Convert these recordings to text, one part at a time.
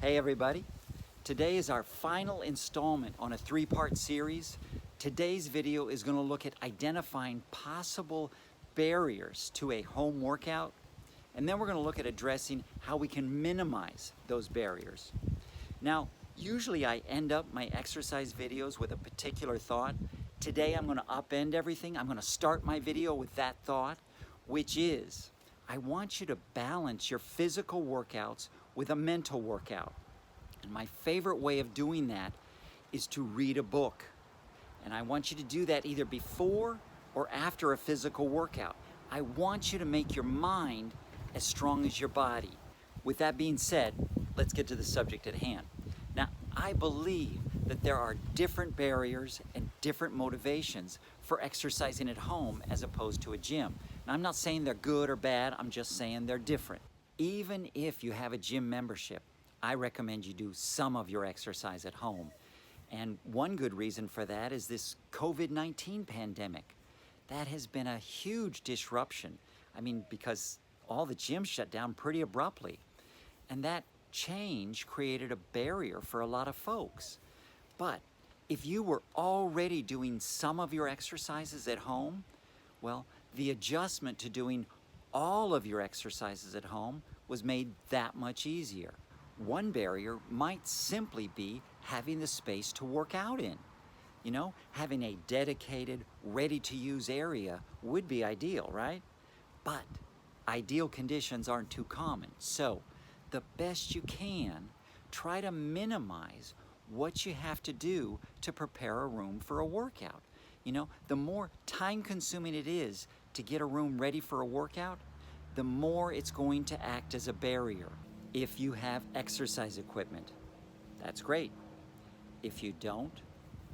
Hey everybody, today is our final installment on a three-part series. Today's video is going to look at identifying possible barriers to a home workout, and then we're going to look at addressing how we can minimize those barriers. Now, usually I end up my exercise videos with a particular thought. Today I'm going to upend everything. I'm going to start my video with that thought, which is I want you to balance your physical workouts with a mental workout. And my favorite way of doing that is to read a book. And I want you to do that either before or after a physical workout. I want you to make your mind as strong as your body. With that being said, let's get to the subject at hand. Now, I believe that there are different barriers and different motivations for exercising at home as opposed to a gym. Now, I'm not saying they're good or bad, I'm just saying they're different. Even if you have a gym membership, I recommend you do some of your exercise at home. And one good reason for that is this COVID-19 pandemic. That has been a huge disruption. I mean, because all the gyms shut down pretty abruptly. And that change created a barrier for a lot of folks. But if you were already doing some of your exercises at home, well, the adjustment to doing all of your exercises at home was made that much easier. One barrier might simply be having the space to work out in. You know, having a dedicated, ready-to-use area would be ideal, right? But ideal conditions aren't too common. So, the best you can, try to minimize what you have to do to prepare a room for a workout. You know, the more time-consuming it is to get a room ready for a workout, the more it's going to act as a barrier. If you have exercise equipment, that's great. If you don't,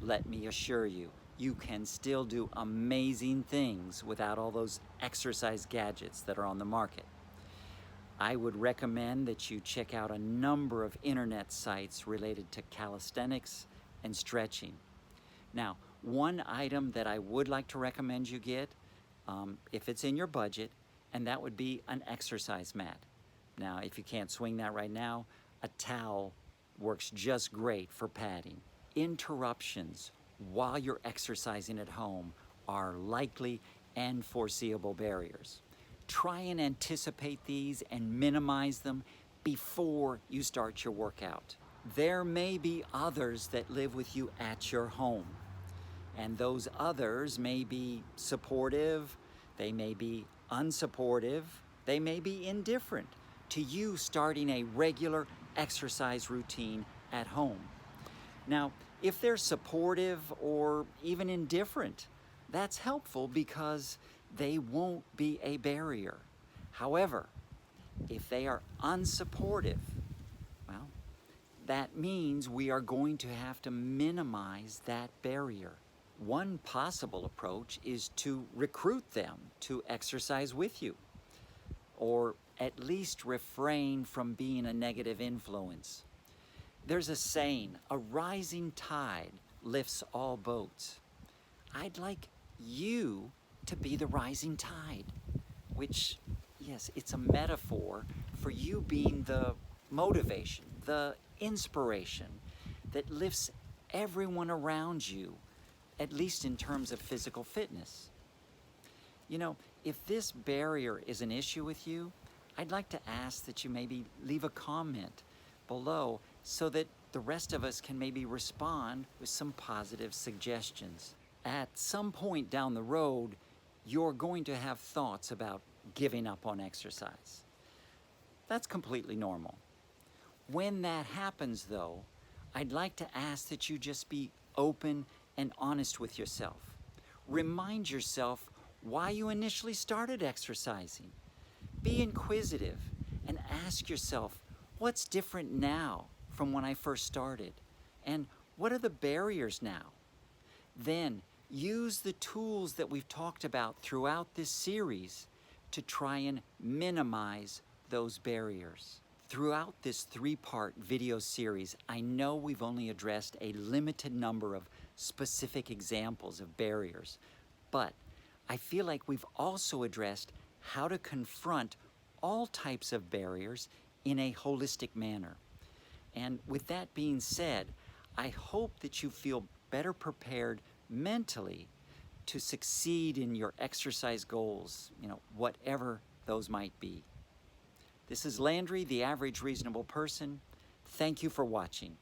let me assure you, you can still do amazing things without all those exercise gadgets that are on the market. I would recommend that you check out a number of internet sites related to calisthenics and stretching. Now, one item that I would like to recommend you get, if it's in your budget, and that would be an exercise mat. Now, if you can't swing that right now, a towel works just great for padding. Interruptions while you're exercising at home are likely and foreseeable barriers. Try and anticipate these and minimize them before you start your workout. There may be others that live with you at your home, and those others may be supportive, they may be unsupportive, they may be indifferent to you starting a regular exercise routine at home. Now, if they're supportive or even indifferent, that's helpful because they won't be a barrier. However, if they are unsupportive, well, that means we are going to have to minimize that barrier. One possible approach is to recruit them to exercise with you, or at least refrain from being a negative influence. There's a saying, a rising tide lifts all boats. I'd like you to be the rising tide, which, yes, it's a metaphor for you being the motivation, the inspiration that lifts everyone around you, at least in terms of physical fitness. You know, if this barrier is an issue with you, I'd like to ask that you maybe leave a comment below so that the rest of us can maybe respond with some positive suggestions. At some point down the road, you're going to have thoughts about giving up on exercise. That's completely normal. When that happens, though, I'd like to ask that you just be open and honest with yourself. Remind yourself why you initially started exercising. Be inquisitive and ask yourself, what's different now from when I first started? And what are the barriers now? Then use the tools that we've talked about throughout this series to try and minimize those barriers. Throughout this three-part video series, I know we've only addressed a limited number of specific examples of barriers, but I feel like we've also addressed how to confront all types of barriers in a holistic manner. And with that being said, I hope that you feel better prepared mentally to succeed in your exercise goals, whatever those might be. This is Landry, the Average Reasonable Person. Thank you for watching.